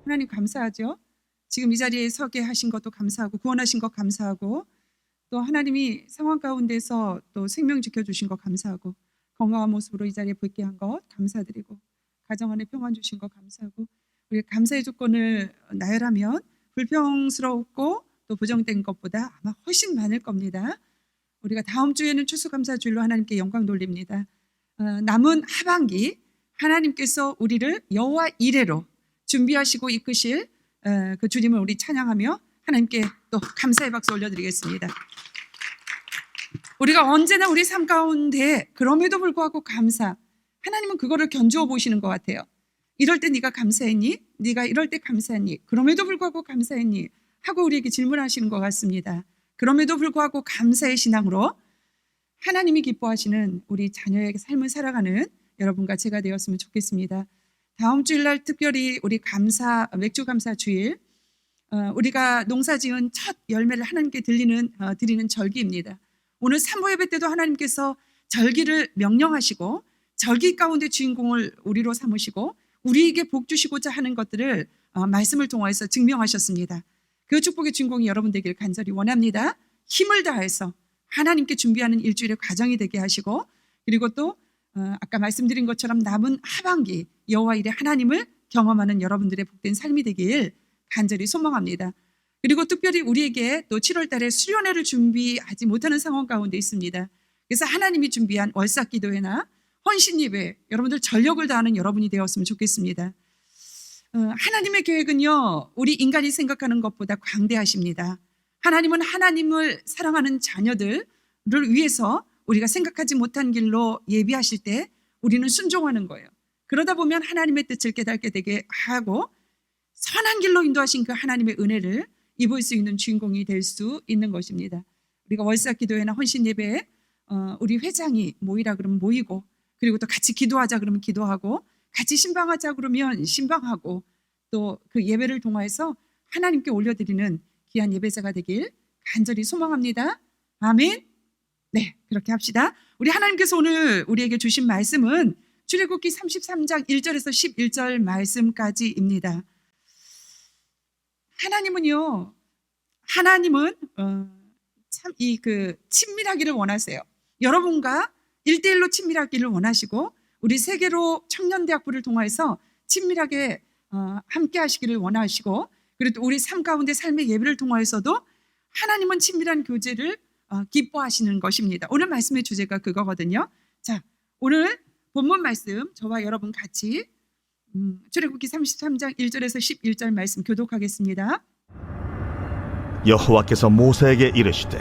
하나님 감사하죠. 지금 이 자리에 서게 하신 것도 감사하고 구원하신 것 감사하고 또 하나님이 상황 가운데서 또 생명 지켜주신 것 감사하고 건강한 모습으로 이 자리에 뵙게 한 것 감사드리고 가정 안에 평안 주신 것 감사하고 우리 감사의 조건을 나열하면 불평스럽고 또 부정된 것보다 아마 훨씬 많을 겁니다. 우리가 다음 주에는 추수감사주일로 하나님께 영광 돌립니다. 남은 하반기 하나님께서 우리를 여호와 이레로 준비하시고 이끄실 그 주님을 우리 찬양하며 하나님께 또 감사의 박수 올려드리겠습니다. 우리가 언제나 우리 삶 가운데 그럼에도 불구하고 감사, 하나님은 그거를 견주어 보시는 것 같아요. 이럴 때 네가 감사했니? 네가 이럴 때 감사했니? 그럼에도 불구하고 감사했니? 하고 우리에게 질문하시는 것 같습니다. 그럼에도 불구하고 감사의 신앙으로 하나님이 기뻐하시는 우리 자녀의 삶을 살아가는 여러분과 제가 되었으면 좋겠습니다. 다음 주일날 특별히 우리 맥주 감사 주일, 우리가 농사지은 첫 열매를 하나님께 드리는 절기입니다. 오늘 산모 예배 때도 하나님께서 절기를 명령하시고 절기 가운데 주인공을 우리로 삼으시고 우리에게 복 주시고자 하는 것들을 말씀을 통해서 증명하셨습니다. 그 축복의 주인공이 여러분 되길 간절히 원합니다. 힘을 다해서 하나님께 준비하는 일주일의 과정이 되게 하시고 그리고 또 아까 말씀드린 것처럼 남은 하반기 여호와 이레 하나님을 경험하는 여러분들의 복된 삶이 되길 간절히 소망합니다. 그리고 특별히 우리에게 또 7월 달에 수련회를 준비하지 못하는 상황 가운데 있습니다. 그래서 하나님이 준비한 월삭기도회나 헌신예배 여러분들 전력을 다하는 여러분이 되었으면 좋겠습니다. 하나님의 계획은요 우리 인간이 생각하는 것보다 광대하십니다. 하나님은 하나님을 사랑하는 자녀들을 위해서 우리가 생각하지 못한 길로 예비하실 때 우리는 순종하는 거예요. 그러다 보면 하나님의 뜻을 깨닫게 되게 하고 선한 길로 인도하신 그 하나님의 은혜를 입을 수 있는 주인공이 될 수 있는 것입니다. 우리가 월삭기도회나 헌신예배에 우리 회장이 모이라 그러면 모이고 그리고 또 같이 기도하자 그러면 기도하고 같이 신방하자 그러면 신방하고 또 그 예배를 통해서 하나님께 올려드리는 귀한 예배자가 되길 간절히 소망합니다. 아멘. 네, 그렇게 합시다. 우리 하나님께서 오늘 우리에게 주신 말씀은 출애굽기 33장 1절에서 11절 말씀까지입니다. 하나님은 참 친밀하기를 원하세요. 여러분과 1대1로 친밀하기를 원하시고 우리 세계로 청년대학부를 통해서 친밀하게 함께 하시기를 원하시고 그리고 또 우리 삶 가운데 삶의 예배를 통해서도 하나님은 친밀한 교제를 기뻐하시는 것입니다. 오늘 말씀의 주제가 그거거든요. 자, 오늘 본문 말씀 저와 여러분 같이 출애굽기 33장 1절에서 11절 말씀 교독하겠습니다. 여호와께서 모세에게 이르시되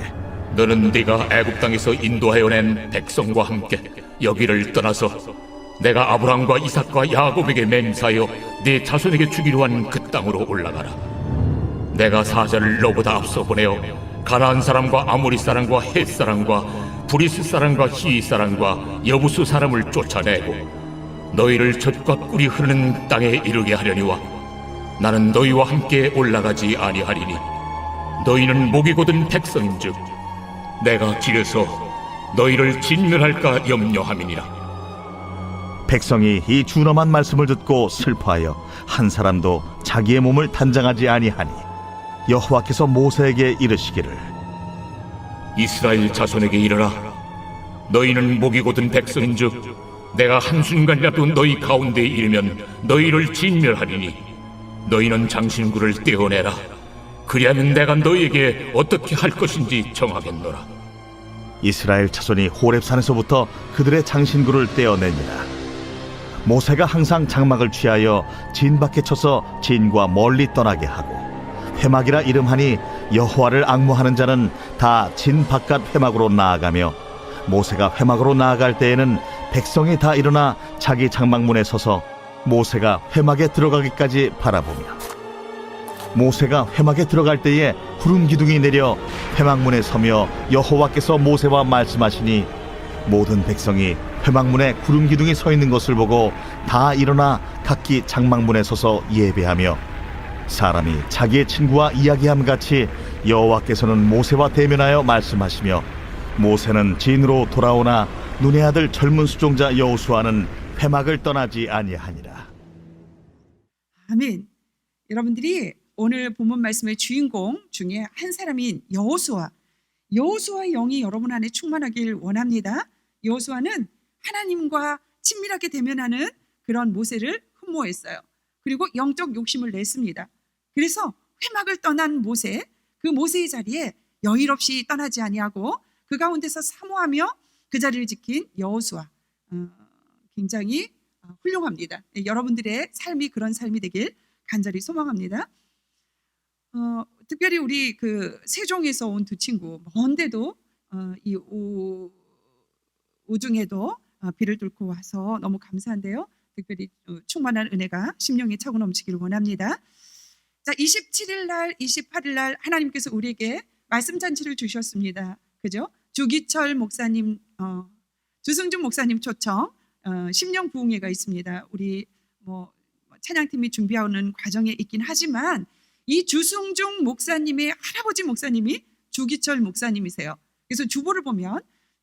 너는 네가 애굽 땅에서 인도하여 낸 백성과 함께 여기를 떠나서 내가 아브라함과 이삭과 야곱에게 맹세하여 네 자손에게 주기로 한 그 땅으로 올라가라. 내가 사자를 너보다 앞서 보내어 가나안 사람과 아모리 사람과 헷 사람과 브리스 사람과 히위 사람과 여부수 사람을 쫓아내고 너희를 젖과 꿀이 흐르는 땅에 이르게 하려니와 나는 너희와 함께 올라가지 아니하리니 너희는 목이 곧은 백성인즉 내가 길에서 너희를 진멸할까 염려함이니라. 백성이 이 준엄한 말씀을 듣고 슬퍼하여 한 사람도 자기의 몸을 단장하지 아니하니 여호와께서 모세에게 이르시기를 이스라엘 자손에게 이르라. 너희는 목이 곧은 백성인즉 내가 한순간이라도 너희 가운데에 이르면 너희를 진멸하리니 너희는 장신구를 떼어내라. 그리하면 내가 너희에게 어떻게 할 것인지 정하겠노라. 이스라엘 자손이 호렙산에서부터 그들의 장신구를 떼어냅니다. 모세가 항상 장막을 취하여 진 밖에 쳐서 진과 멀리 떠나게 하고 회막이라 이름하니 여호와를 앙무하는 자는 다 진 바깥 회막으로 나아가며 모세가 회막으로 나아갈 때에는 백성이 다 일어나 자기 장막문에 서서 모세가 회막에 들어가기까지 바라보며 모세가 회막에 들어갈 때에 구름 기둥이 내려 회막문에 서며 여호와께서 모세와 말씀하시니 모든 백성이 회막문에 구름 기둥이 서 있는 것을 보고 다 일어나 각기 장막문에 서서 예배하며 사람이 자기의 친구와 이야기함 같이 여호와께서는 모세와 대면하여 말씀하시며 모세는 진으로 돌아오나 눈의 아들 젊은 수종자 여호수아는 회막을 떠나지 아니하니라. 아멘. 여러분들이 오늘 본문 말씀의 주인공 중에 한 사람인 여호수아의 영이 여러분 안에 충만하길 원합니다. 여호수아는 하나님과 친밀하게 대면하는 그런 모세를 흠모했어요. 그리고 영적 욕심을 냈습니다. 그래서 회막을 떠난 모세, 그 모세의 자리에 여일 없이 떠나지 아니하고 그 가운데서 사모하며 그 자리를 지킨 여호수아, 굉장히 훌륭합니다. 여러분들의 삶이 그런 삶이 되길 간절히 소망합니다. 특별히 우리 그 세종에서 온 두 친구, 먼데도 이 우중에도 비를 뚫고 와서 너무 감사한데요. 특별히 충만한 은혜가 심령에 차고 넘치기를 원합니다. 자, 27일 날, 28일 날 하나님께서 우리에게 말씀 잔치를 주셨습니다. 그죠? 주기철 목사님, 주승중 목사님 초청 심령 부흥회가 있습니다. 우리 찬양팀이 준비하는 과정에 있긴 하지만 이 주승중 목사님의 할아버지 목사님이 주기철 목사님이세요. 그래서 주보를 보면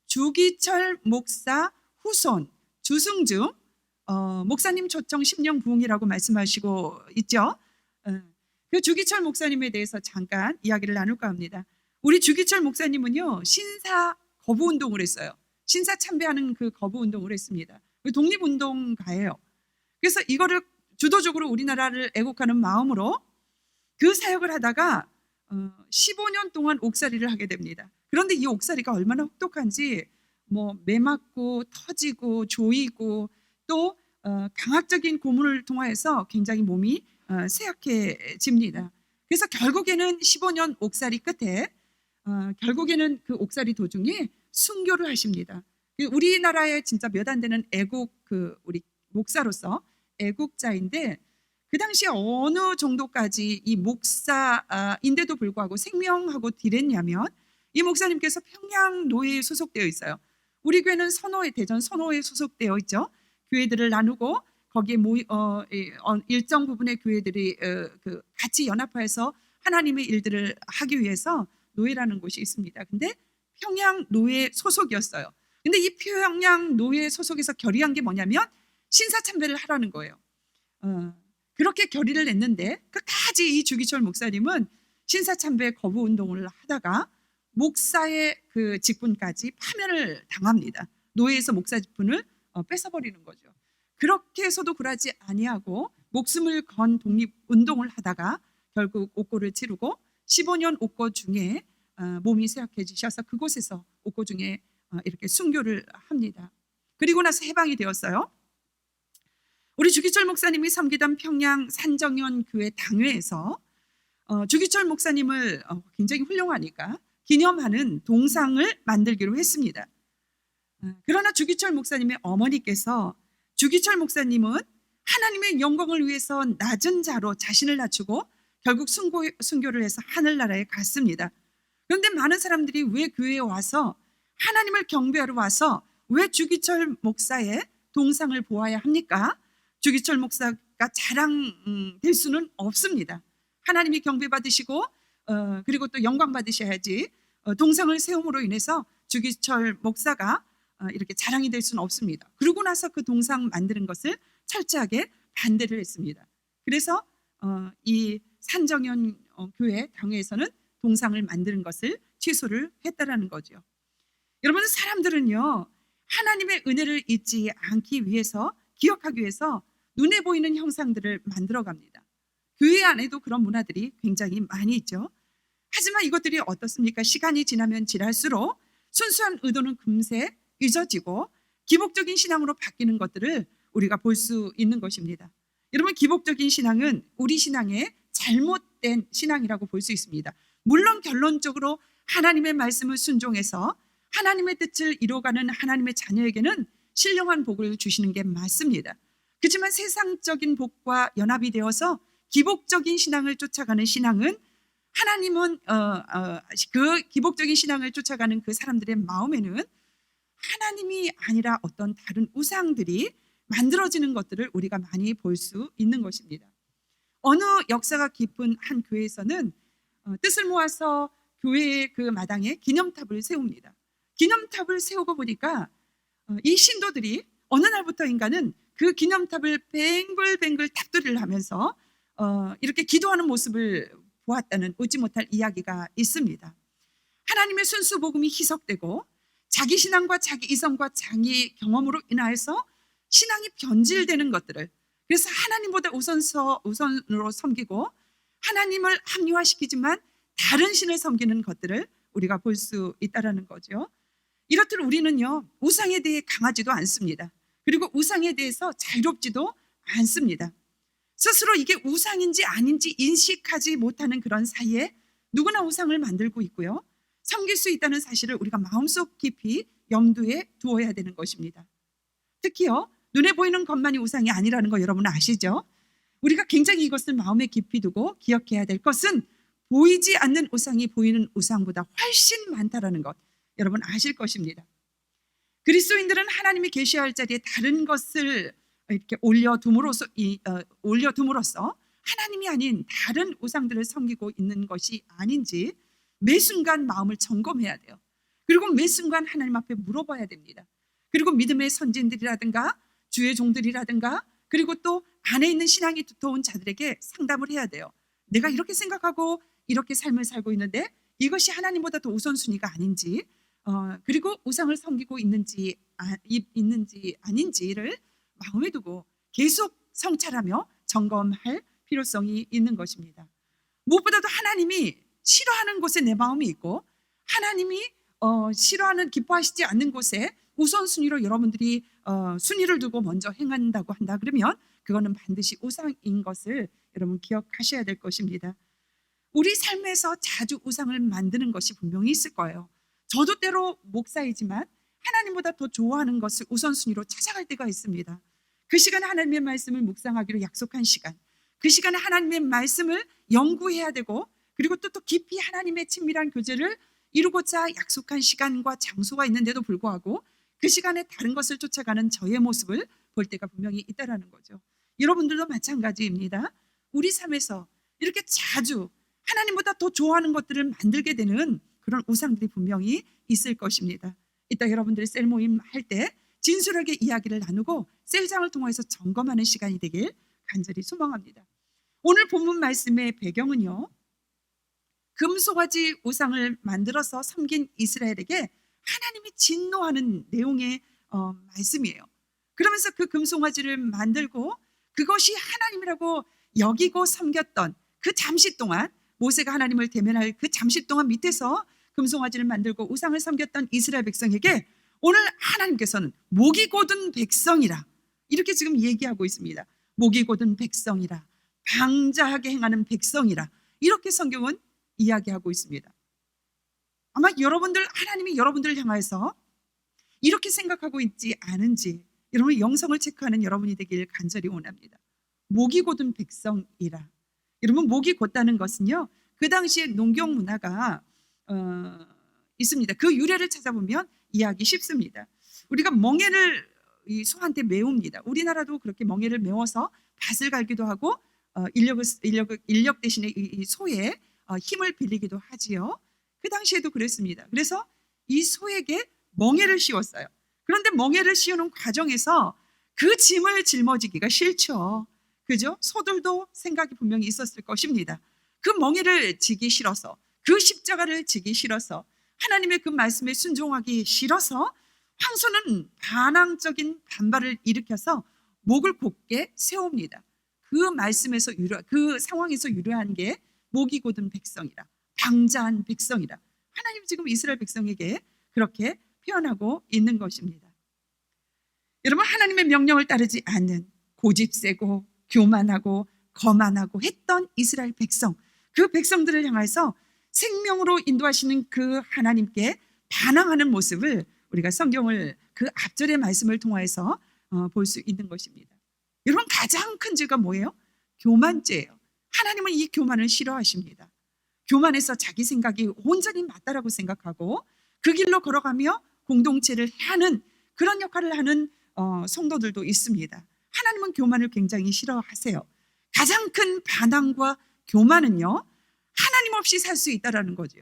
주기철 목사 후손 주승중 목사님 초청 심령 부흥이라고 말씀하시고 있죠. 그 주기철 목사님에 대해서 잠깐 이야기를 나눌까 합니다. 우리 주기철 목사님은요, 신사 거부 운동을 했어요. 신사 참배하는 그 거부 운동을 했습니다. 독립운동가예요. 그래서 이거를 주도적으로 우리나라를 애국하는 마음으로 그 사역을 하다가 15년 동안 옥살이를 하게 됩니다. 그런데 이 옥살이가 얼마나 혹독한지 매 맞고 터지고 조이고 또 강압적인 고문을 통하여서 굉장히 몸이 쇠약해집니다. 그래서 결국에는 15년 옥살이 끝에 결국에는 그 옥살이 도중에 순교를 하십니다. 우리나라에 진짜 몇 안 되는 애국 우리 목사로서 애국자인데 그 당시에 어느 정도까지 이 목사인데도 불구하고 생명하고 딜했냐면 이 목사님께서 평양노예에 소속되어 있어요. 우리 교회는 대전 선호에 소속되어 있죠. 교회들을 나누고 거기에 일정 부분의 교회들이 같이 연합해서 하나님의 일들을 하기 위해서 노예라는 곳이 있습니다. 근데 평양노예 소속이었어요. 근데 이 평양노예 소속에서 결의한 게 뭐냐면 신사참배를 하라는 거예요. 그렇게 결의를 냈는데 끝까지 이 주기철 목사님은 신사참배 거부 운동을 하다가 목사의 그 직분까지 파면을 당합니다. 노예에서 목사 직분을 뺏어버리는 거죠. 그렇게 해서도 굴하지 아니하고 목숨을 건 독립운동을 하다가 결국 옥고를 치르고 15년 옥고 중에 몸이 쇠약해지셔서 그곳에서 옥고 중에 이렇게 순교를 합니다. 그리고 나서 해방이 되었어요. 우리 주기철 목사님이 섬기던 평양 산정현 교회 당회에서 주기철 목사님을 굉장히 훌륭하니까 기념하는 동상을 만들기로 했습니다. 그러나 주기철 목사님의 어머니께서 주기철 목사님은 하나님의 영광을 위해서 낮은 자로 자신을 낮추고 결국 순교를 해서 하늘나라에 갔습니다. 그런데 많은 사람들이 왜 교회에 와서 하나님을 경배하러 와서 왜 주기철 목사의 동상을 보아야 합니까? 주기철 목사가 자랑될 수는 없습니다. 하나님이 경배받으시고 그리고 또 영광 받으셔야지 동상을 세움으로 인해서 주기철 목사가 이렇게 자랑이 될 수는 없습니다. 그러고 나서 그 동상 만드는 것을 철저하게 반대를 했습니다. 그래서 이 산정현 교회 당회에서는 동상을 만드는 것을 취소를 했다라는 거죠. 여러분, 사람들은요, 하나님의 은혜를 잊지 않기 위해서, 기억하기 위해서 눈에 보이는 형상들을 만들어갑니다. 교회 안에도 그런 문화들이 굉장히 많이 있죠. 하지만 이것들이 어떻습니까? 시간이 지나면 지날수록 순수한 의도는 금세 잊어지고 기복적인 신앙으로 바뀌는 것들을 우리가 볼 수 있는 것입니다. 여러분, 기복적인 신앙은 우리 신앙의 잘못된 신앙이라고 볼 수 있습니다. 물론 결론적으로 하나님의 말씀을 순종해서 하나님의 뜻을 이루어가는 하나님의 자녀에게는 신령한 복을 주시는 게 맞습니다. 그렇지만 세상적인 복과 연합이 되어서 기복적인 신앙을 쫓아가는 신앙은 하나님은 그 기복적인 신앙을 쫓아가는 그 사람들의 마음에는 하나님이 아니라 어떤 다른 우상들이 만들어지는 것들을 우리가 많이 볼 수 있는 것입니다. 어느 역사가 깊은 한 교회에서는 뜻을 모아서 교회의 그 마당에 기념탑을 세웁니다. 기념탑을 세우고 보니까 이 신도들이 어느 날부터인가는 그 기념탑을 뱅글뱅글 탑돌이를 하면서 이렇게 기도하는 모습을 보았다는 웃지 못할 이야기가 있습니다. 하나님의 순수 복음이 희석되고 자기 신앙과 자기 이성과 자기 경험으로 인하여서 신앙이 변질되는 것들을, 그래서 하나님보다 우선으로 섬기고 하나님을 합리화시키지만 다른 신을 섬기는 것들을 우리가 볼 수 있다는 거죠. 이렇듯 우리는요, 우상에 대해 강하지도 않습니다. 그리고 우상에 대해서 자유롭지도 않습니다. 스스로 이게 우상인지 아닌지 인식하지 못하는 그런 사이에 누구나 우상을 만들고 있고요, 섬길 수 있다는 사실을 우리가 마음속 깊이 염두에 두어야 되는 것입니다. 특히요, 눈에 보이는 것만이 우상이 아니라는 거 여러분 아시죠? 우리가 굉장히 이것을 마음에 깊이 두고 기억해야 될 것은 보이지 않는 우상이 보이는 우상보다 훨씬 많다라는 것 여러분 아실 것입니다. 그리스도인들은 하나님이 계시할 자리에 다른 것을 이렇게 올려둠으로써 하나님이 아닌 다른 우상들을 섬기고 있는 것이 아닌지 매 순간 마음을 점검해야 돼요. 그리고 매 순간 하나님 앞에 물어봐야 됩니다. 그리고 믿음의 선진들이라든가 주의 종들이라든가 그리고 또 안에 있는 신앙이 두터운 자들에게 상담을 해야 돼요. 내가 이렇게 생각하고 이렇게 삶을 살고 있는데 이것이 하나님보다 더 우선순위가 아닌지, 그리고 우상을 섬기고 있는지 아닌지를 마음에 두고 계속 성찰하며 점검할 필요성이 있는 것입니다. 무엇보다도 하나님이 싫어하는 곳에 내 마음이 있고 하나님이 싫어하는, 기뻐하시지 않는 곳에 우선순위로 여러분들이 순위를 두고 먼저 행한다고 한다 그러면 그거는 반드시 우상인 것을 여러분 기억하셔야 될 것입니다. 우리 삶에서 자주 우상을 만드는 것이 분명히 있을 거예요. 저도 때로 목사이지만 하나님보다 더 좋아하는 것을 우선순위로 찾아갈 때가 있습니다. 그 시간에 하나님의 말씀을 묵상하기로 약속한 시간, 그 시간에 하나님의 말씀을 연구해야 되고 그리고 또 깊이 하나님의 친밀한 교제를 이루고자 약속한 시간과 장소가 있는데도 불구하고 그 시간에 다른 것을 쫓아가는 저의 모습을 볼 때가 분명히 있다라는 거죠. 여러분들도 마찬가지입니다. 우리 삶에서 이렇게 자주 하나님보다 더 좋아하는 것들을 만들게 되는 그런 우상들이 분명히 있을 것입니다. 이따 여러분들이 셀 모임 할 때 진솔하게 이야기를 나누고 셀장을 통해서 점검하는 시간이 되길 간절히 소망합니다. 오늘 본문 말씀의 배경은요, 금송아지 우상을 만들어서 섬긴 이스라엘에게 하나님이 진노하는 내용의 말씀이에요. 그러면서 그 금송아지를 만들고 그것이 하나님이라고 여기고 섬겼던 그 잠시 동안, 모세가 하나님을 대면할 그 잠시 동안 밑에서 금송아지를 만들고 우상을 섬겼던 이스라엘 백성에게 오늘 하나님께서는 목이 곧은 백성이라 이렇게 지금 얘기하고 있습니다. 목이 곧은 백성이라, 방자하게 행하는 백성이라, 이렇게 성경은 이야기하고 있습니다. 아마 여러분들, 하나님이 여러분들을 향해서 이렇게 생각하고 있지 않은지 여러분 영성을 체크하는 여러분이 되길 간절히 원합니다. 목이 곧은 백성이라. 여러분, 목이 곧다는 것은요, 그 당시에 농경 문화가 있습니다. 그 유래를 찾아보면 이해하기 쉽습니다. 우리가 멍에를 이 소한테 메웁니다. 우리나라도 그렇게 멍에를 메워서 밭을 갈기도 하고 인력 대신에 이 소에 힘을 빌리기도 하지요. 그 당시에도 그랬습니다. 그래서 이 소에게 멍에를 씌웠어요. 그런데 멍에를 씌우는 과정에서 그 짐을 짊어지기가 싫죠. 그죠? 소들도 생각이 분명히 있었을 것입니다. 그 멍에를 지기 싫어서, 그 십자가를 지기 싫어서, 하나님의 그 말씀에 순종하기 싫어서 황소는 반항적인 반발을 일으켜서 목을 곧게 세웁니다. 그 말씀에서 그 상황에서 유래한 게 목이 곧은 백성이라, 방자한 백성이라. 하나님 지금 이스라엘 백성에게 그렇게 표현하고 있는 것입니다. 여러분, 하나님의 명령을 따르지 않는 고집세고 교만하고 거만하고 했던 이스라엘 백성, 그 백성들을 향해서 생명으로 인도하시는 그 하나님께 반항하는 모습을 우리가 성경을 그 앞절의 말씀을 통해서 볼 수 있는 것입니다. 여러분, 가장 큰 죄가 뭐예요? 교만죄예요. 하나님은 이 교만을 싫어하십니다. 교만해서 자기 생각이 온전히 맞다라고 생각하고 그 길로 걸어가며 공동체를 하는 그런 역할을 하는 성도들도 있습니다. 하나님은 교만을 굉장히 싫어하세요. 가장 큰 반항과 교만은요, 하나님 없이 살 수 있다라는 거죠.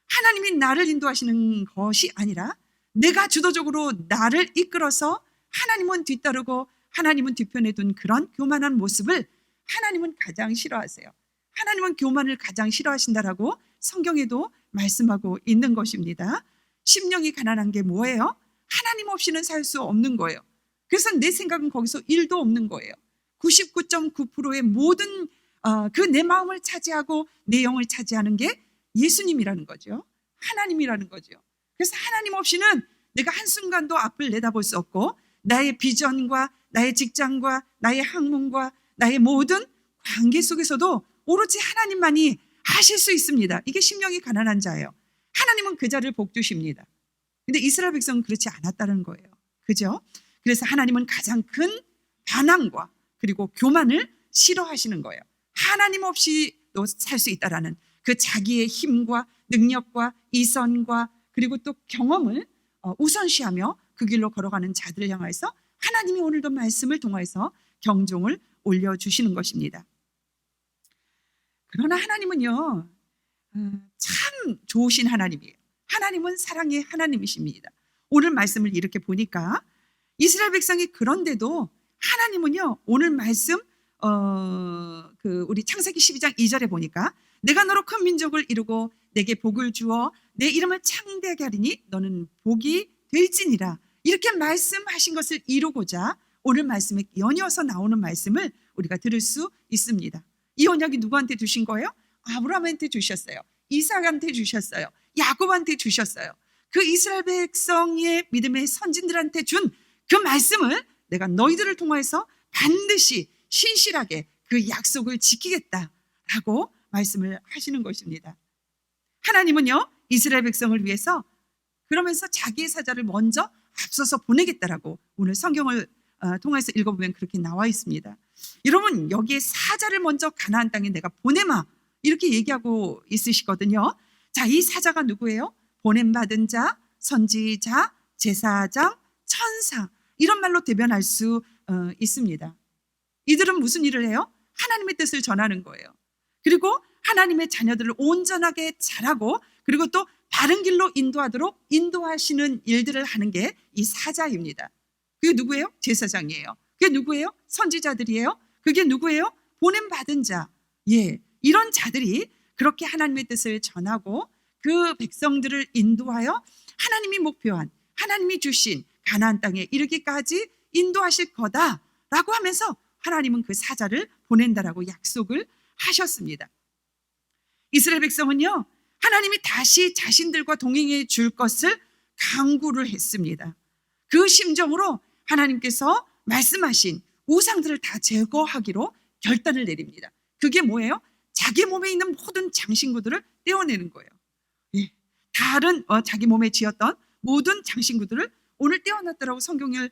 하나님이 나를 인도하시는 것이 아니라 내가 주도적으로 나를 이끌어서 하나님은 뒤따르고 하나님은 뒤편에 둔 그런 교만한 모습을 하나님은 가장 싫어하세요. 하나님은 교만을 가장 싫어하신다라고 성경에도 말씀하고 있는 것입니다. 심령이 가난한 게 뭐예요? 하나님 없이는 살 수 없는 거예요. 그래서 내 생각은 거기서 1도 없는 거예요. 99.9%의 모든 그 내 마음을 차지하고 내 영을 차지하는 게 예수님이라는 거죠. 하나님이라는 거죠. 그래서 하나님 없이는 내가 한순간도 앞을 내다볼 수 없고 나의 비전과 나의 직장과 나의 학문과 나의 모든 관계 속에서도 오로지 하나님만이 하실 수 있습니다. 이게 심령이 가난한 자예요. 하나님은 그 자를 복 주십니다. 근데 이스라엘 백성은 그렇지 않았다는 거예요. 그죠? 그래서 하나님은 가장 큰 반항과 그리고 교만을 싫어하시는 거예요. 하나님 없이도 살 수 있다라는 그 자기의 힘과 능력과 이선과 그리고 또 경험을 우선시하며 그 길로 걸어가는 자들을 향해서 하나님이 오늘도 말씀을 통해서 경종을 올려주시는 것입니다. 그러나 하나님은요, 참 좋으신 하나님이에요. 하나님은 사랑의 하나님이십니다. 오늘 말씀을 이렇게 보니까 이스라엘 백성이 그런데도 하나님은요, 오늘 말씀 우리 창세기 12장 2절에 보니까 내가 너로 큰 민족을 이루고 내게 복을 주어 내 이름을 창대하게 하리니 너는 복이 될지니라, 이렇게 말씀하신 것을 이루고자 오늘 말씀에 연이어서 나오는 말씀을 우리가 들을 수 있습니다. 이 언약이 누구한테 주신 거예요? 아브라함한테 주셨어요. 이삭한테 주셨어요. 야곱한테 주셨어요. 그 이스라엘 백성의 믿음의 선진들한테 준 그 말씀을 내가 너희들을 통해서 반드시 신실하게 그 약속을 지키겠다라고 말씀을 하시는 것입니다. 하나님은요, 이스라엘 백성을 위해서 그러면서 자기의 사자를 먼저 앞서서 보내겠다라고 오늘 성경을 통해서 읽어보면 그렇게 나와 있습니다. 여러분, 여기에 사자를 먼저 가나안 땅에 내가 보내마 이렇게 얘기하고 있으시거든요. 자, 이 사자가 누구예요? 보냄받은 자, 선지자, 제사장, 천사, 이런 말로 대변할 수 있습니다. 이들은 무슨 일을 해요? 하나님의 뜻을 전하는 거예요. 그리고 하나님의 자녀들을 온전하게 자라고 그리고 또 바른 길로 인도하도록 인도하시는 일들을 하는 게 이 사자입니다. 그게 누구예요? 제사장이에요. 그게 누구예요? 선지자들이에요. 그게 누구예요? 보냄받은 자. 예, 이런 자들이 그렇게 하나님의 뜻을 전하고 그 백성들을 인도하여 하나님이 목표한, 하나님이 주신 가나안 땅에 이르기까지 인도하실 거다라고 하면서 하나님은 그 사자를 보낸다라고 약속을 하셨습니다. 이스라엘 백성은요, 하나님이 다시 자신들과 동행해 줄 것을 강구를 했습니다. 그 심정으로 하나님께서 말씀하신 우상들을 다 제거하기로 결단을 내립니다. 그게 뭐예요? 자기 몸에 있는 모든 장신구들을 떼어내는 거예요. 예, 다른 자기 몸에 지었던 모든 장신구들을 오늘 떼어놨다라고 성경을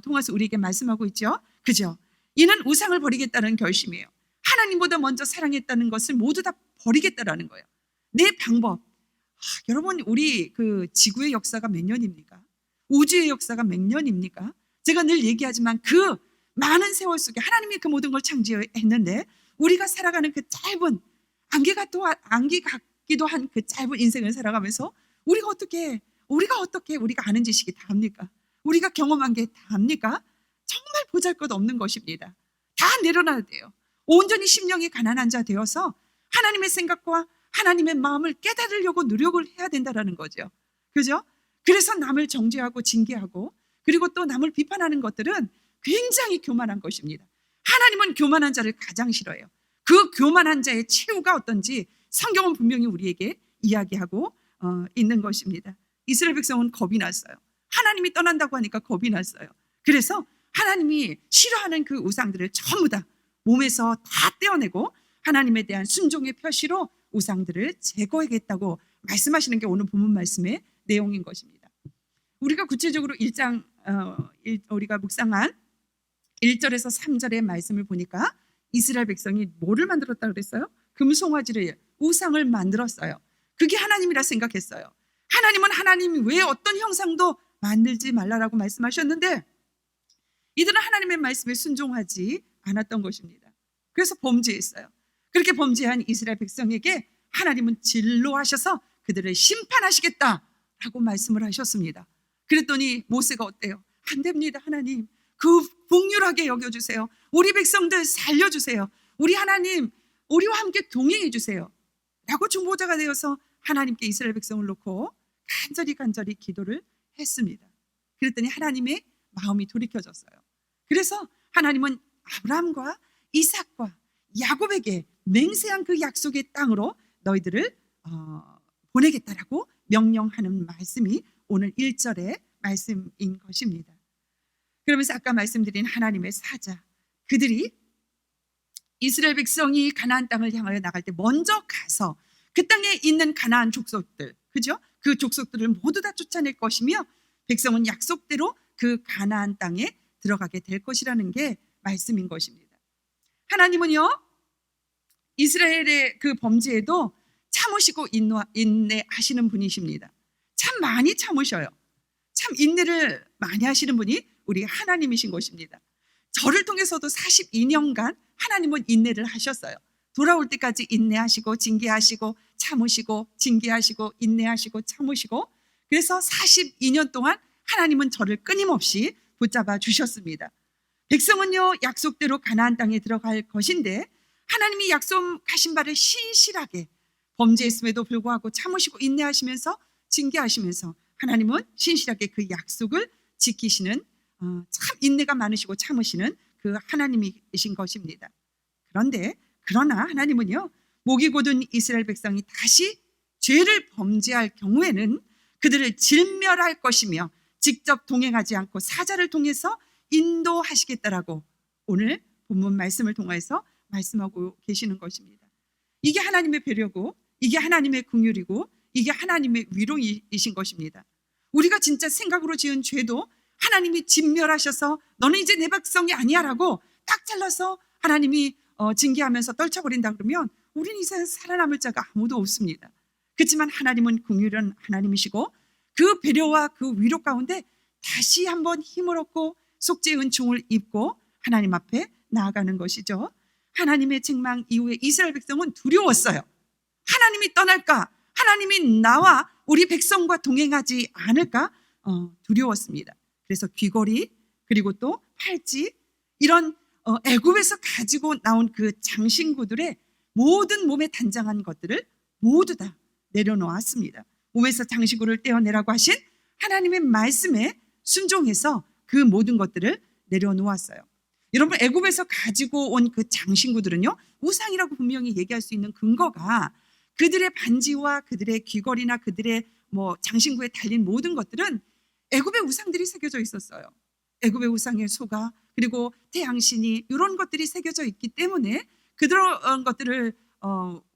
통해서 우리에게 말씀하고 있죠. 그죠? 이는 우상을 버리겠다는 결심이에요. 하나님보다 먼저 사랑했다는 것을 모두 다 버리겠다라는 거예요. 내 방법. 여러분, 우리 그 지구의 역사가 몇 년입니까? 우주의 역사가 몇 년입니까? 제가 늘 얘기하지만 그 많은 세월 속에 하나님이 그 모든 걸 창조했는데 우리가 살아가는 그 짧은 안개 같기도 한 그 짧은 인생을 살아가면서 우리가 어떻게 우리가 아는 지식이 다 합니까? 우리가 경험한 게 다 합니까? 정말 보잘것없는 것입니다. 다 내려놔야 돼요. 온전히 심령이 가난한 자 되어서 하나님의 생각과 하나님의 마음을 깨달으려고 노력을 해야 된다는 거죠. 그죠? 그래서 남을 정죄하고 징계하고 그리고 또 남을 비판하는 것들은 굉장히 교만한 것입니다. 하나님은 교만한 자를 가장 싫어해요. 그 교만한 자의 최후가 어떤지 성경은 분명히 우리에게 이야기하고 있는 것입니다. 이스라엘 백성은 겁이 났어요. 하나님이 떠난다고 하니까 겁이 났어요. 그래서 하나님이 싫어하는 그 우상들을 전부 다 몸에서 다 떼어내고 하나님에 대한 순종의 표시로 우상들을 제거하겠다고 말씀하시는 게 오늘 본문 말씀의 내용인 것입니다. 우리가 구체적으로 1장 우리가 묵상한 1절에서 3절의 말씀을 보니까 이스라엘 백성이 뭐를 만들었다고 그랬어요? 금송아지를, 우상을 만들었어요. 그게 하나님이라 생각했어요. 하나님은 하나님이 왜 어떤 형상도 만들지 말라라고 말씀하셨는데 이들은 하나님의 말씀에 순종하지 않았던 것입니다. 그래서 범죄했어요. 그렇게 범죄한 이스라엘 백성에게 하나님은 진노하셔서 그들을 심판하시겠다라고 말씀을 하셨습니다. 그랬더니 모세가 어때요? 안 됩니다, 하나님. 그 긍휼하게 여겨주세요. 우리 백성들 살려주세요. 우리 하나님, 우리와 함께 동행해 주세요. 라고 중보자가 되어서 하나님께 이스라엘 백성을 놓고 간절히 기도를 했습니다. 그랬더니 하나님의 마음이 돌이켜졌어요. 그래서 하나님은 아브라함과 이삭과 야곱에게 맹세한 그 약속의 땅으로 너희들을 보내겠다라고 명령하는 말씀이 오늘 1절의 말씀인 것입니다. 그러면서 아까 말씀드린 하나님의 사자, 그들이 이스라엘 백성이 가나안 땅을 향하여 나갈 때 먼저 가서 그 땅에 있는 가나안 족속들, 그죠? 그 족속들을 모두 다 쫓아낼 것이며 백성은 약속대로 그 가나안 땅에 들어가게 될 것이라는 게 말씀인 것입니다. 하나님은요, 이스라엘의 그 범죄에도 참으시고 인내하시는 분이십니다. 참 많이 참으셔요. 참 인내를 많이 하시는 분이 우리 하나님이신 것입니다. 저를 통해서도 42년간 하나님은 인내를 하셨어요. 돌아올 때까지 인내하시고 징계하시고 참으시고 징계하시고 인내하시고 참으시고, 그래서 42년 동안 하나님은 저를 끊임없이 붙잡아 주셨습니다. 백성은요, 약속대로 가나안 땅에 들어갈 것인데 하나님이 약속하신 바를 신실하게 범죄했음에도 불구하고 참으시고 인내하시면서 징계하시면서 하나님은 신실하게 그 약속을 지키시는 참 인내가 많으시고 참으시는 그 하나님이신 것입니다. 그러나 하나님은요, 목이 곧은 이스라엘 백성이 다시 죄를 범죄할 경우에는 그들을 진멸할 것이며 직접 동행하지 않고 사자를 통해서 인도하시겠다라고 오늘 본문 말씀을 통해서 말씀하고 계시는 것입니다. 이게 하나님의 배려고, 이게 하나님의 긍휼이고, 이게 하나님의 위로이신 것입니다. 우리가 진짜 생각으로 지은 죄도 하나님이 진멸하셔서 너는 이제 내 백성이 아니야 라고 딱 잘라서 하나님이 징계하면서 떨쳐버린다 그러면 우리는 이제 살아남을 자가 아무도 없습니다. 그렇지만 하나님은 긍휼한 하나님이시고 그 배려와 그 위로 가운데 다시 한번 힘을 얻고 속죄의 은총을 입고 하나님 앞에 나아가는 것이죠. 하나님의 책망 이후에 이스라엘 백성은 두려웠어요. 하나님이 떠날까? 하나님이 나와 우리 백성과 동행하지 않을까? 두려웠습니다. 그래서 귀걸이, 그리고 또 팔찌, 이런 애굽에서 가지고 나온 그 장신구들의 모든 몸에 단장한 것들을 모두 다 내려놓았습니다. 몸에서 장신구를 떼어내라고 하신 하나님의 말씀에 순종해서 그 모든 것들을 내려놓았어요. 여러분, 애굽에서 가지고 온 그 장신구들은요, 우상이라고 분명히 얘기할 수 있는 근거가 그들의 반지와 그들의 귀걸이나 그들의 장신구에 달린 모든 것들은 애굽의 우상들이 새겨져 있었어요. 애굽의 우상의 소가, 그리고 태양신이, 이런 것들이 새겨져 있기 때문에 그런 것들을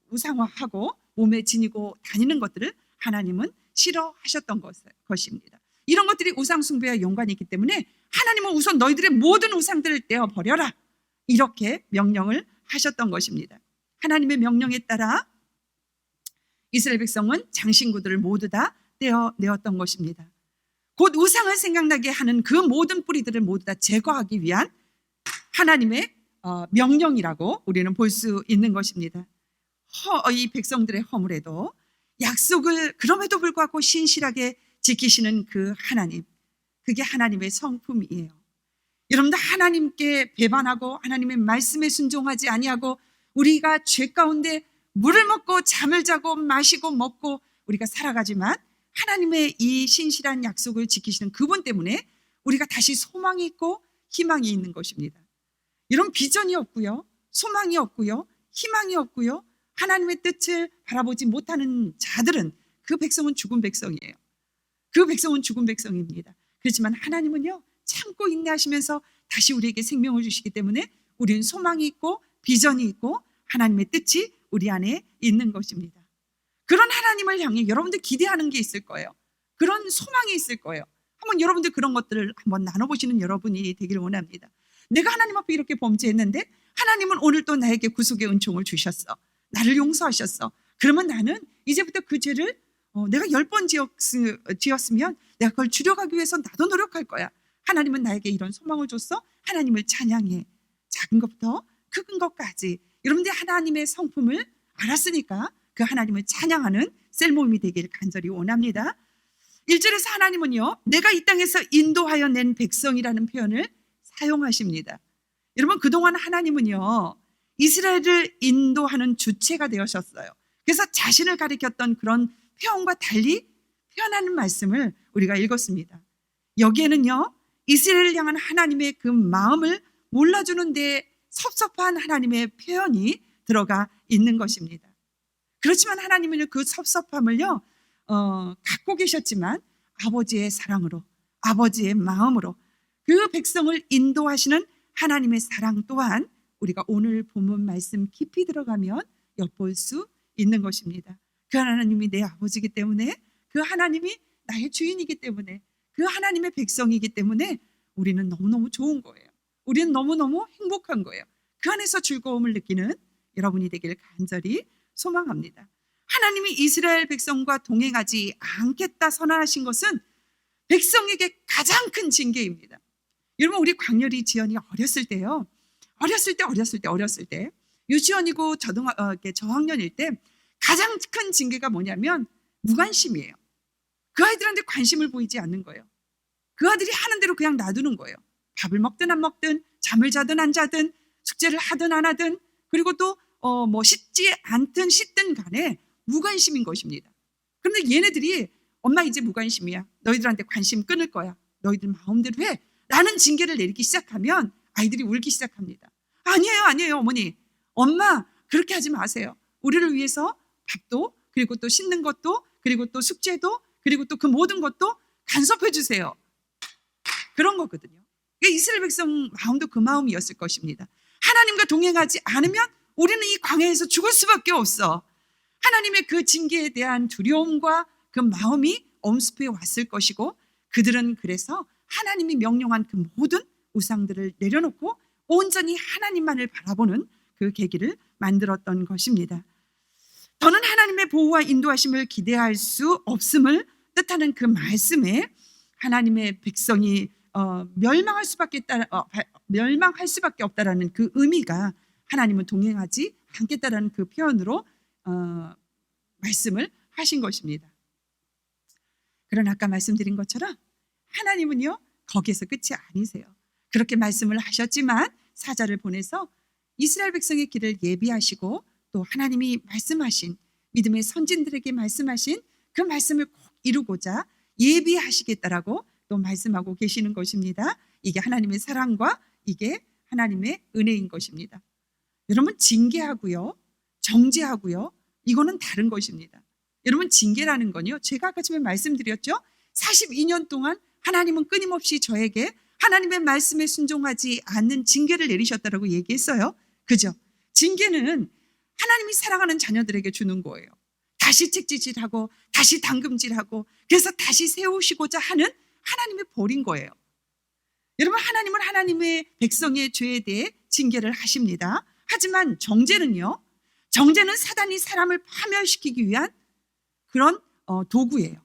우상화하고 몸에 지니고 다니는 것들을 하나님은 싫어하셨던 것입니다. 이런 것들이 우상 숭배와 연관이 있기 때문에 하나님은 우선 너희들의 모든 우상들을 떼어버려라, 이렇게 명령을 하셨던 것입니다. 하나님의 명령에 따라 이스라엘 백성은 장신구들을 모두 다 떼어내었던 것입니다. 곧 우상을 생각나게 하는 그 모든 뿌리들을 모두 다 제거하기 위한 하나님의 명령이라고 우리는 볼 수 있는 것입니다. 이 백성들의 허물에도 약속을 그럼에도 불구하고 신실하게 지키시는 그 하나님, 그게 하나님의 성품이에요. 여러분들, 하나님께 배반하고 하나님의 말씀에 순종하지 아니하고 우리가 죄 가운데 물을 먹고 잠을 자고 마시고 먹고 우리가 살아가지만 하나님의 이 신실한 약속을 지키시는 그분 때문에 우리가 다시 소망이 있고 희망이 있는 것입니다. 이런 비전이 없고요, 소망이 없고요, 희망이 없고요, 하나님의 뜻을 바라보지 못하는 자들은 그 백성은 죽은 백성이에요. 그 백성은 죽은 백성입니다. 그렇지만 하나님은요, 참고 인내하시면서 다시 우리에게 생명을 주시기 때문에 우리는 소망이 있고 비전이 있고 하나님의 뜻이 우리 안에 있는 것입니다. 그런 하나님을 향해 여러분들 기대하는 게 있을 거예요. 그런 소망이 있을 거예요. 한번 여러분들 그런 것들을 한번 나눠보시는 여러분이 되길 원합니다. 내가 하나님 앞에 이렇게 범죄했는데 하나님은 오늘 또 나에게 구속의 은총을 주셨어. 나를 용서하셨어. 그러면 나는 이제부터 그 죄를 내가 10번 지었으면 내가 그걸 줄여가기 위해서 나도 노력할 거야. 하나님은 나에게 이런 소망을 줬어. 하나님을 찬양해. 작은 것부터 큰 것까지 여러분들이 하나님의 성품을 알았으니까 그 하나님을 찬양하는 셀 모임이 되길 간절히 원합니다. 1절에서 하나님은요, 내가 이 땅에서 인도하여 낸 백성이라는 표현을 사용하십니다. 여러분, 그동안 하나님은요, 이스라엘을 인도하는 주체가 되셨어요. 그래서 자신을 가리켰던 그런 표현과 달리 표현하는 말씀을 우리가 읽었습니다. 여기에는요, 이스라엘을 향한 하나님의 그 마음을 몰라주는데 섭섭한 하나님의 표현이 들어가 있는 것입니다. 그렇지만 하나님은 그 섭섭함을요, 갖고 계셨지만 아버지의 사랑으로, 아버지의 마음으로 그 백성을 인도하시는 하나님의 사랑 또한 우리가 오늘 본문 말씀 깊이 들어가면 엿볼 수 있는 것입니다. 그 하나님이 내 아버지이기 때문에, 그 하나님이 나의 주인이기 때문에, 그 하나님의 백성이기 때문에 우리는 너무너무 좋은 거예요. 우리는 너무너무 행복한 거예요. 그 안에서 즐거움을 느끼는 여러분이 되기를 간절히 소망합니다. 하나님이 이스라엘 백성과 동행하지 않겠다 선언하신 것은 백성에게 가장 큰 징계입니다. 여러분, 우리 광렬이 지연이 어렸을 때요, 어렸을 때 유치원이고 저학년일 때 가장 큰 징계가 뭐냐면 무관심이에요. 그 아이들한테 관심을 보이지 않는 거예요. 그 아들이 하는 대로 그냥 놔두는 거예요. 밥을 먹든 안 먹든, 잠을 자든 안 자든, 숙제를 하든 안 하든, 그리고 또 씻지 않든 씻든 간에 무관심인 것입니다. 그런데 얘네들이 엄마 이제 무관심이야, 너희들한테 관심 끊을 거야, 너희들 마음대로 해 라는 징계를 내리기 시작하면 아이들이 울기 시작합니다. 아니에요 어머니, 엄마 그렇게 하지 마세요. 우리를 위해서 밥도, 그리고 또 씻는 것도, 그리고 또 숙제도, 그리고 또 그 모든 것도 간섭해 주세요. 그런 거거든요. 이스라엘 백성 마음도 그 마음이었을 것입니다. 하나님과 동행하지 않으면 우리는 이 광야에서 죽을 수밖에 없어. 하나님의 그 징계에 대한 두려움과 그 마음이 엄습해 왔을 것이고, 그들은 그래서 하나님이 명령한 그 모든 우상들을 내려놓고 온전히 하나님만을 바라보는 그 계기를 만들었던 것입니다. 더는 하나님의 보호와 인도하심을 기대할 수 없음을 뜻하는 그 말씀에 하나님의 백성이 멸망할 수밖에 없다라는 그 의미가 하나님은 동행하지 않겠다라는 그 표현으로 말씀을 하신 것입니다. 그러나 아까 말씀드린 것처럼 하나님은요, 거기에서 끝이 아니세요. 그렇게 말씀을 하셨지만 사자를 보내서 이스라엘 백성의 길을 예비하시고, 또 하나님이 말씀하신, 믿음의 선진들에게 말씀하신 그 말씀을 꼭 이루고자 예비하시겠다라고 또 말씀하고 계시는 것입니다. 이게 하나님의 사랑과 이게 하나님의 은혜인 것입니다. 여러분, 징계하고요, 정죄하고요, 이거는 다른 것입니다. 여러분, 징계라는 건요, 제가 아까 전에 말씀드렸죠. 42년 동안 하나님은 끊임없이 저에게 하나님의 말씀에 순종하지 않는 징계를 내리셨다라고 얘기했어요. 그죠? 징계는 하나님이 사랑하는 자녀들에게 주는 거예요. 다시 책짓질하고 다시 당금질하고 그래서 다시 세우시고자 하는 하나님의 벌인 거예요. 여러분, 하나님은 하나님의 백성의 죄에 대해 징계를 하십니다. 하지만 정죄는요, 정죄는 사단이 사람을 파멸시키기 위한 그런 도구예요.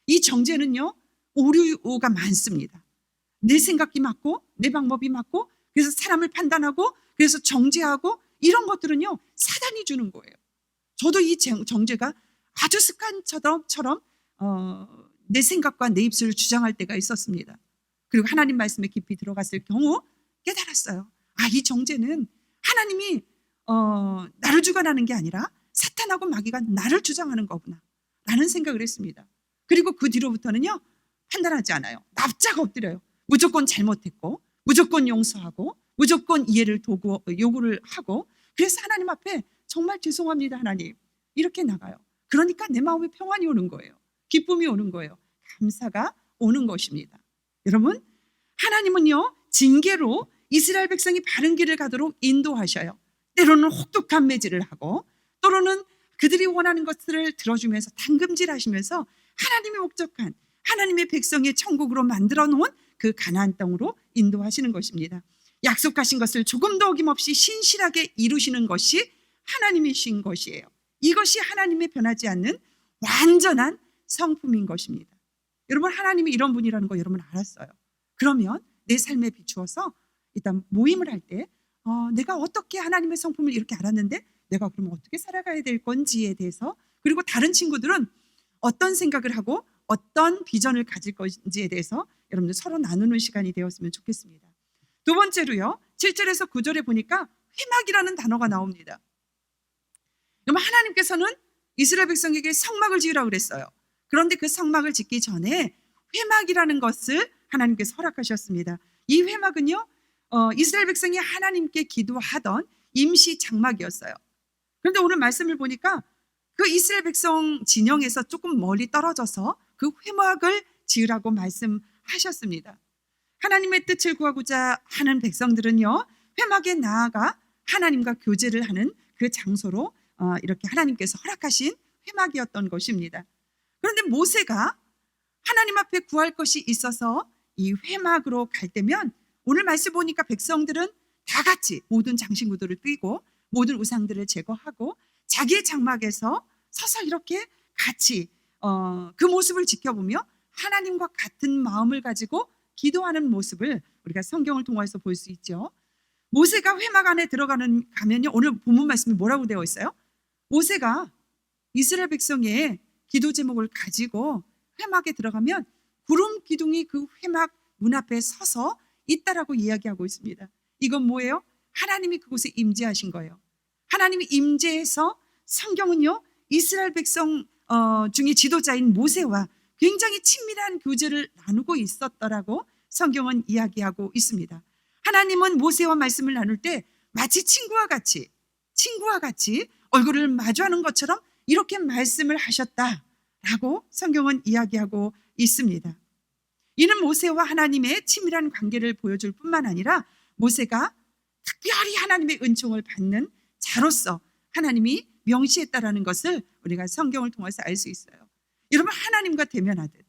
이 정죄는요, 오류가 많습니다. 내 생각이 맞고 내 방법이 맞고, 그래서 사람을 판단하고, 그래서 정죄하고, 이런 것들은요 사단이 주는 거예요. 저도 이 정죄가 아주 습관처럼 내 생각과 내 입술을 주장할 때가 있었습니다. 그리고 하나님 말씀에 깊이 들어갔을 경우 깨달았어요. 이 정죄는 하나님이 나를 주관하는 게 아니라 사탄하고 마귀가 나를 주장하는 거구나 라는 생각을 했습니다. 그리고 그 뒤로부터는요, 판단하지 않아요. 납작 엎드려요. 무조건 잘못했고, 무조건 용서하고, 무조건 이해를 요구를 하고, 그래서 하나님 앞에 정말 죄송합니다 하나님, 이렇게 나가요. 그러니까 내 마음에 평안이 오는 거예요. 기쁨이 오는 거예요. 감사가 오는 것입니다. 여러분, 하나님은요, 징계로 이스라엘 백성이 바른 길을 가도록 인도하셔요. 때로는 혹독한 매질을 하고, 또는 그들이 원하는 것들을 들어주면서 당금질하시면서 하나님의 목적한, 하나님의 백성의 천국으로 만들어 놓은 그 가나안 땅으로 인도하시는 것입니다. 약속하신 것을 조금도 어김없이 신실하게 이루시는 것이 하나님이신 것이에요. 이것이 하나님의 변하지 않는 완전한 성품인 것입니다. 여러분, 하나님이 이런 분이라는 거 여러분 알았어요. 그러면 내 삶에 비추어서 일단 모임을 할 때 내가 어떻게 하나님의 성품을 이렇게 알았는데 내가 그러면 어떻게 살아가야 될 건지에 대해서, 그리고 다른 친구들은 어떤 생각을 하고 어떤 비전을 가질 건지에 대해서 여러분들 서로 나누는 시간이 되었으면 좋겠습니다. 두 번째로요, 7절에서 9절에 보니까 회막이라는 단어가 나옵니다. 그럼 하나님께서는 이스라엘 백성에게 성막을 지으라고 그랬어요. 그런데 그 성막을 짓기 전에 회막이라는 것을 하나님께서 허락하셨습니다. 이 회막은요, 이스라엘 백성이 하나님께 기도하던 임시 장막이었어요. 그런데 오늘 말씀을 보니까 그 이스라엘 백성 진영에서 조금 멀리 떨어져서 그 회막을 지으라고 말씀하셨습니다. 하나님의 뜻을 구하고자 하는 백성들은요, 회막에 나아가 하나님과 교제를 하는 그 장소로 이렇게 하나님께서 허락하신 회막이었던 것입니다. 그런데 모세가 하나님 앞에 구할 것이 있어서 이 회막으로 갈 때면, 오늘 말씀 보니까 백성들은 다 같이 모든 장신구들을 떼고 모든 우상들을 제거하고 자기의 장막에서 서서 이렇게 같이 그 모습을 지켜보며 하나님과 같은 마음을 가지고 기도하는 모습을 우리가 성경을 통해서 볼 수 있죠. 모세가 회막 안에 가면요, 오늘 본문 말씀이 뭐라고 되어 있어요? 모세가 이스라엘 백성의 기도 제목을 가지고 회막에 들어가면 구름 기둥이 그 회막 문 앞에 서서 있다라고 이야기하고 있습니다. 이건 뭐예요? 하나님이 그곳에 임재하신 거예요. 하나님이 임재해서 성경은요, 이스라엘 백성 중에 지도자인 모세와 굉장히 친밀한 교제를 나누고 있었더라고 성경은 이야기하고 있습니다. 하나님은 모세와 말씀을 나눌 때 마치 친구와 같이 얼굴을 마주하는 것처럼 이렇게 말씀을 하셨다라고 성경은 이야기하고 있습니다. 이는 모세와 하나님의 친밀한 관계를 보여줄 뿐만 아니라 모세가 특별히 하나님의 은총을 받는 자로서 하나님이 명시했다라는 것을 우리가 성경을 통해서 알 수 있어요. 여러분, 하나님과 대면하듯,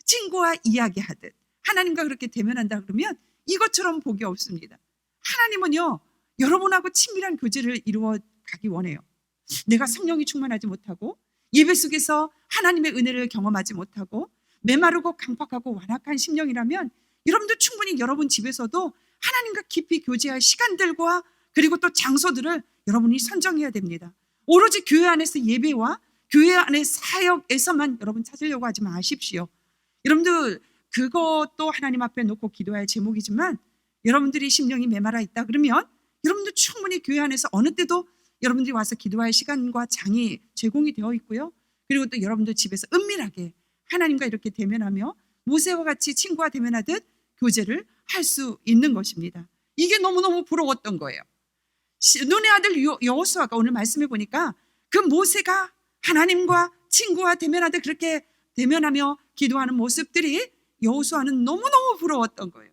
친구와 이야기하듯 하나님과 그렇게 대면한다 그러면 이것처럼 복이 없습니다. 하나님은요, 여러분하고 친밀한 교제를 이루어 가기 원해요. 내가 성령이 충만하지 못하고 예배 속에서 하나님의 은혜를 경험하지 못하고 메마르고 강팍하고 완악한 심령이라면 여러분도 충분히 여러분 집에서도 하나님과 깊이 교제할 시간들과 그리고 또 장소들을 여러분이 선정해야 됩니다. 오로지 교회 안에서 예배와 교회 안의 사역에서만 여러분 찾으려고 하지 마십시오. 여러분들 그것도 하나님 앞에 놓고 기도할 제목이지만, 여러분들이 심령이 메마라 있다 그러면 여러분들 충분히 교회 안에서 어느 때도 여러분들이 와서 기도할 시간과 장이 제공이 되어 있고요. 그리고 또 여러분들 집에서 은밀하게 하나님과 이렇게 대면하며 모세와 같이 친구와 대면하듯 교제를 할 수 있는 것입니다. 이게 너무너무 부러웠던 거예요. 눈의 아들 여호수아가 오늘 말씀해 보니까 그 모세가 하나님과 친구와 대면하듯 그렇게 대면하며 기도하는 모습들이 여호수아는 너무너무 부러웠던 거예요.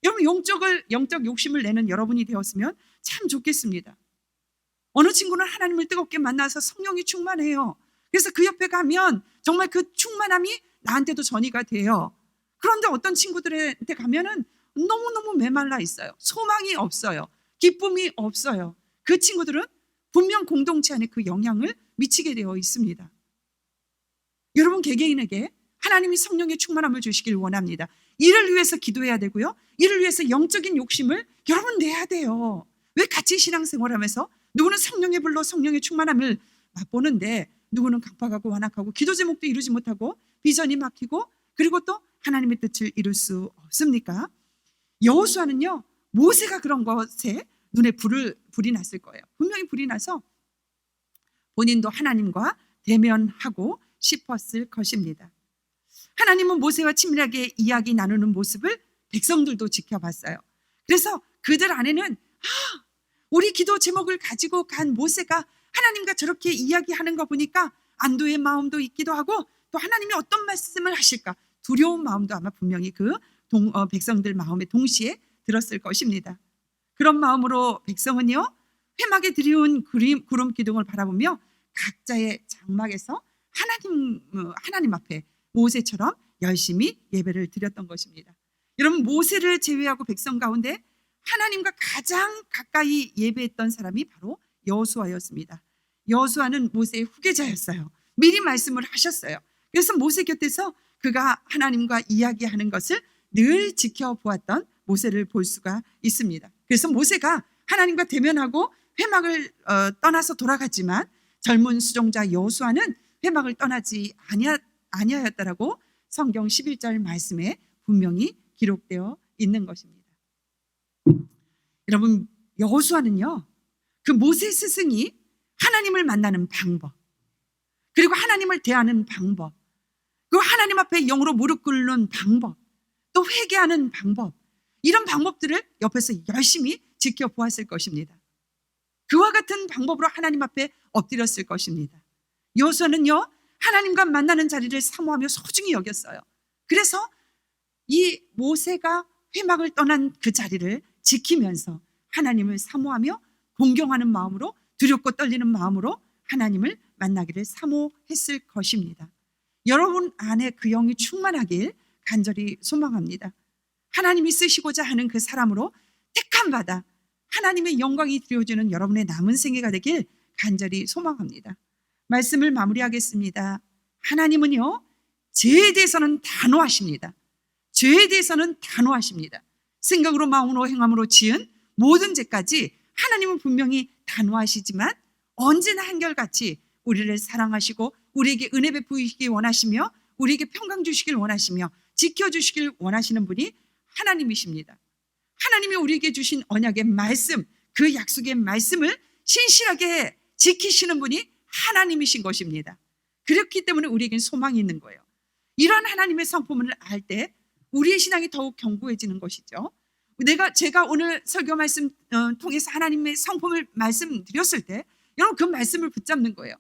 여러분, 영적 욕심을 내는 여러분이 되었으면 참 좋겠습니다. 어느 친구는 하나님을 뜨겁게 만나서 성령이 충만해요. 그래서 그 옆에 가면 정말 그 충만함이 나한테도 전이가 돼요. 그런데 어떤 친구들한테 가면은 너무너무 메말라 있어요. 소망이 없어요. 기쁨이 없어요. 그 친구들은 분명 공동체 안에 그 영향을 미치게 되어 있습니다. 여러분 개개인에게 하나님이 성령의 충만함을 주시길 원합니다. 이를 위해서 기도해야 되고요. 이를 위해서 영적인 욕심을 여러분 내야 돼요. 왜 같이 신앙생활하면서 누구는 성령의 불로 성령의 충만함을 맛보는데 누구는 강팍하고 완악하고 기도 제목도 이루지 못하고 비전이 막히고 그리고 또 하나님의 뜻을 이룰 수 없습니까? 여호수아는요, 모세가 그런 것에 눈에 불이 났을 거예요. 분명히 불이 나서 본인도 하나님과 대면하고 싶었을 것입니다. 하나님은 모세와 친밀하게 이야기 나누는 모습을 백성들도 지켜봤어요. 그래서 그들 안에는 우리 기도 제목을 가지고 간 모세가 하나님과 저렇게 이야기하는 거 보니까 안도의 마음도 있기도 하고 또 하나님이 어떤 말씀을 하실까 두려운 마음도 아마 분명히 그 백성들 마음에 동시에 들었을 것입니다. 그런 마음으로 백성은요, 회막에 드리운 구름 기둥을 바라보며 각자의 장막에서 하나님 앞에 모세처럼 열심히 예배를 드렸던 것입니다. 여러분, 모세를 제외하고 백성 가운데 하나님과 가장 가까이 예배했던 사람이 바로 여호수아였습니다. 여호수아는 모세의 후계자였어요. 미리 말씀을 하셨어요. 그래서 모세 곁에서 그가 하나님과 이야기하는 것을 늘 지켜보았던 모세를 볼 수가 있습니다. 그래서 모세가 하나님과 대면하고 회막을 떠나서 돌아갔지만 젊은 수종자 여호수아는 회막을 떠나지 아니하였다라고 성경 11절 말씀에 분명히 기록되어 있는 것입니다. 여러분, 여호수아는요, 그 모세 스승이 하나님을 만나는 방법, 그리고 하나님을 대하는 방법, 그 하나님 앞에 영으로 무릎 꿇는 방법, 또 회개하는 방법, 이런 방법들을 옆에서 열심히 지켜보았을 것입니다. 그와 같은 방법으로 하나님 앞에 엎드렸을 것입니다. 여호수아는요, 하나님과 만나는 자리를 사모하며 소중히 여겼어요. 그래서 이 모세가 회막을 떠난 그 자리를 지키면서 하나님을 사모하며 공경하는 마음으로, 두렵고 떨리는 마음으로 하나님을 만나기를 사모했을 것입니다. 여러분 안에 그 영이 충만하길 간절히 소망합니다. 하나님이 쓰시고자 하는 그 사람으로 택함 받아 하나님의 영광이 드려지는 여러분의 남은 생애가 되길 간절히 소망합니다. 말씀을 마무리하겠습니다. 하나님은요, 죄에 대해서는 단호하십니다. 죄에 대해서는 단호하십니다. 생각으로, 마음으로, 행함으로 지은 모든 죄까지 하나님은 분명히 단호하시지만 언제나 한결같이 우리를 사랑하시고 우리에게 은혜 베푸시기 원하시며 우리에게 평강 주시길 원하시며 지켜주시길 원하시는 분이 하나님이십니다. 하나님이 우리에게 주신 언약의 말씀, 그 약속의 말씀을 신실하게 지키시는 분이 하나님이신 것입니다. 그렇기 때문에 우리에겐 소망이 있는 거예요. 이런 하나님의 성품을 알 때 우리의 신앙이 더욱 견고해지는 것이죠. 제가 오늘 설교 말씀 통해서 하나님의 성품을 말씀드렸을 때 여러분 그 말씀을 붙잡는 거예요.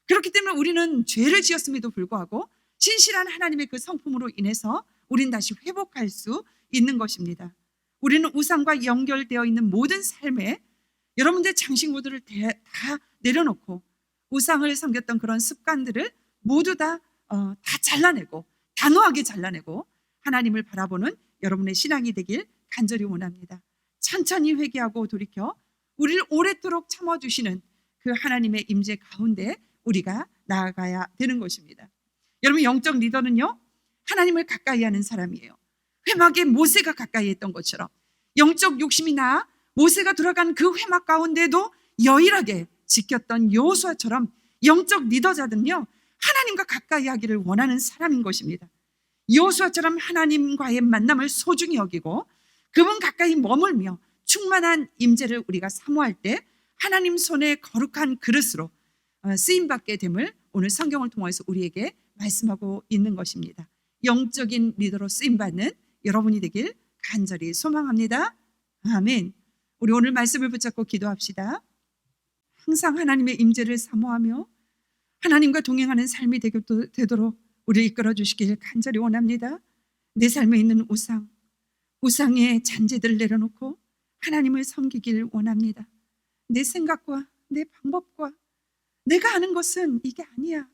그렇기 때문에 우리는 죄를 지었음에도 불구하고 신실한 하나님의 그 성품으로 인해서 우리는 다시 회복할 수 있는 것입니다. 우리는 우상과 연결되어 있는 모든 삶에 여러분들의 장식모들을 다 내려놓고 우상을 섬겼던 그런 습관들을 모두 다 잘라내고 단호하게 잘라내고 하나님을 바라보는 여러분의 신앙이 되길 간절히 원합니다. 천천히 회개하고 돌이켜 우리를 오랫도록 참아주시는 그 하나님의 임재 가운데 우리가 나아가야 되는 것입니다. 여러분, 영적 리더는요, 하나님을 가까이 하는 사람이에요. 회막에 모세가 가까이 했던 것처럼 영적 욕심이 나 모세가 들어간 그 회막 가운데도 여일하게 지켰던 여호수아처럼 영적 리더자들은요, 하나님과 가까이 하기를 원하는 사람인 것입니다. 여호수아처럼 하나님과의 만남을 소중히 여기고 그분 가까이 머물며 충만한 임재를 우리가 사모할 때 하나님 손에 거룩한 그릇으로 쓰임받게 됨을 오늘 성경을 통해서 우리에게 말씀하고 있는 것입니다. 영적인 리더로 쓰임받는 여러분이 되길 간절히 소망합니다. 아멘. 우리 오늘 말씀을 붙잡고 기도합시다. 항상 하나님의 임재를 사모하며 하나님과 동행하는 삶이 되도록 우리를 이끌어 주시길 간절히 원합니다. 내 삶에 있는 우상의 잔재들을 내려놓고 하나님을 섬기길 원합니다. 내 생각과 내 방법과 내가 아는 것은 이게 아니야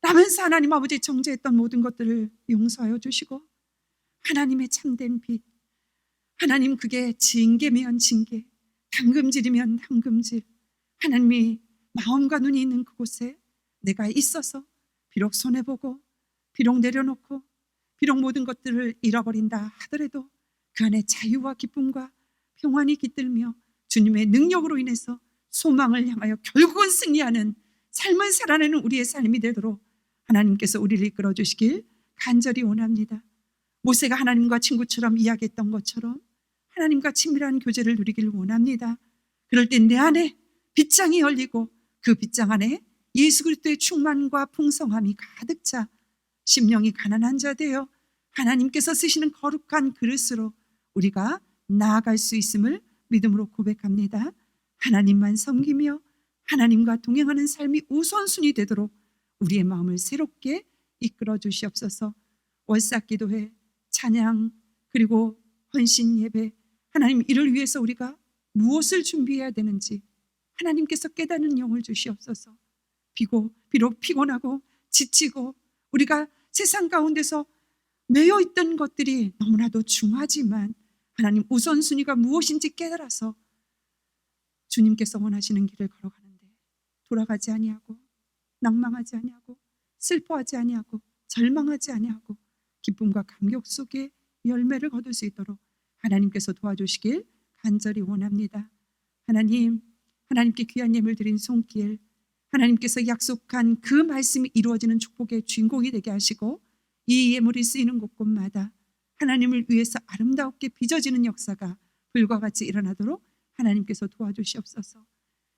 라면서 하나님 아버지 정죄했던 모든 것들을 용서하여 주시고 하나님의 참된 빛, 하나님 그게 징계면 징계, 당금질이면 당금질, 하나님이 마음과 눈이 있는 그곳에 내가 있어서 비록 손해보고 비록 내려놓고 비록 모든 것들을 잃어버린다 하더라도 그 안에 자유와 기쁨과 평안이 깃들며 주님의 능력으로 인해서 소망을 향하여 결국은 승리하는 삶을 살아내는 우리의 삶이 되도록 하나님께서 우리를 이끌어 주시길 간절히 원합니다. 모세가 하나님과 친구처럼 이야기했던 것처럼 하나님과 친밀한 교제를 누리길 원합니다. 그럴 때 내 안에 빗장이 열리고 그 빗장 안에 예수 그리스도의 충만과 풍성함이 가득 차 심령이 가난한 자 되어 하나님께서 쓰시는 거룩한 그릇으로 우리가 나아갈 수 있음을 믿음으로 고백합니다. 하나님만 섬기며 하나님과 동행하는 삶이 우선순위 되도록 우리의 마음을 새롭게 이끌어 주시옵소서. 월삭기도회, 찬양, 그리고 헌신 예배, 하나님 이를 위해서 우리가 무엇을 준비해야 되는지 하나님께서 깨닫는 영을 주시옵소서. 비록 피곤하고 지치고 우리가 세상 가운데서 매여 있던 것들이 너무나도 중하지만 하나님 우선순위가 무엇인지 깨달아서 주님께서 원하시는 길을 걸어가는데 돌아가지 아니하고 낭망하지 아니하고 슬퍼하지 아니하고 절망하지 아니하고 기쁨과 감격 속에 열매를 거둘 수 있도록 하나님께서 도와주시길 간절히 원합니다. 하나님, 하나님께 귀한 예물 드린 손길, 하나님께서 약속한 그 말씀이 이루어지는 축복의 주인공이 되게 하시고 이 예물이 쓰이는 곳곳마다 하나님을 위해서 아름답게 빚어지는 역사가 불과 같이 일어나도록 하나님께서 도와주시옵소서.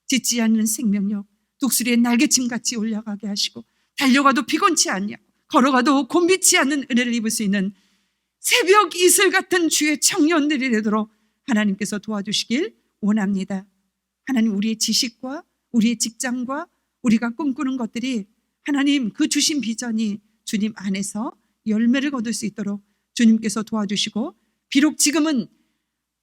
짖지 않는 생명력, 독수리의 날개침같이 올라가게 하시고 달려가도 피곤치 않냐, 걸어가도 곤비치 않는 은혜를 입을 수 있는 새벽 이슬 같은 주의 청년들이 되도록 하나님께서 도와주시길 원합니다. 하나님, 우리의 지식과 우리의 직장과 우리가 꿈꾸는 것들이 하나님 그 주신 비전이 주님 안에서 열매를 거둘 수 있도록 주님께서 도와주시고, 비록 지금은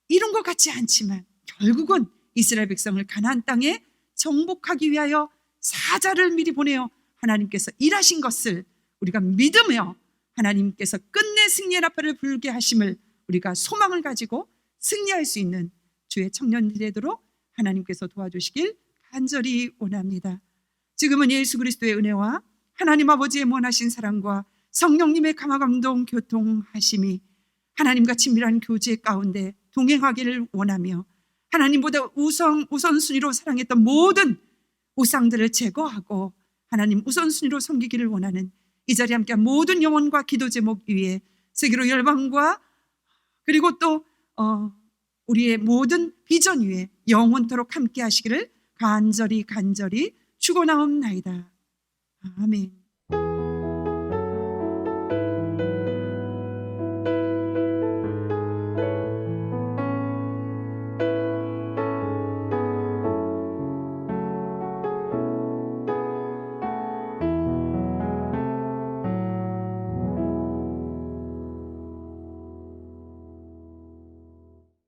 이룬 것 같지 않지만 결국은 이스라엘 백성을 가나안 땅에 정복하기 위하여 사자를 미리 보내어 하나님께서 일하신 것을 우리가 믿으며 하나님께서 끝내 승리의 나팔을 불게 하심을 우리가 소망을 가지고 승리할 수 있는 주의 청년들이 되도록 하나님께서 도와주시길 간절히 원합니다. 지금은 예수 그리스도의 은혜와 하나님 아버지의 무한하신 사랑과 성령님의 감화감동 교통하심이 하나님과 친밀한 교제 가운데 동행하기를 원하며, 하나님보다 우선순위로 사랑했던 모든 우상들을 제거하고 하나님 우선순위로 섬기기를 원하는 이 자리에 함께한 모든 영혼과 기도 제목 위에 세계로 열방과 그리고 또 우리의 모든 비전 위에 영원토록 함께 하시기를 간절히 축원하옵나이다. 아멘.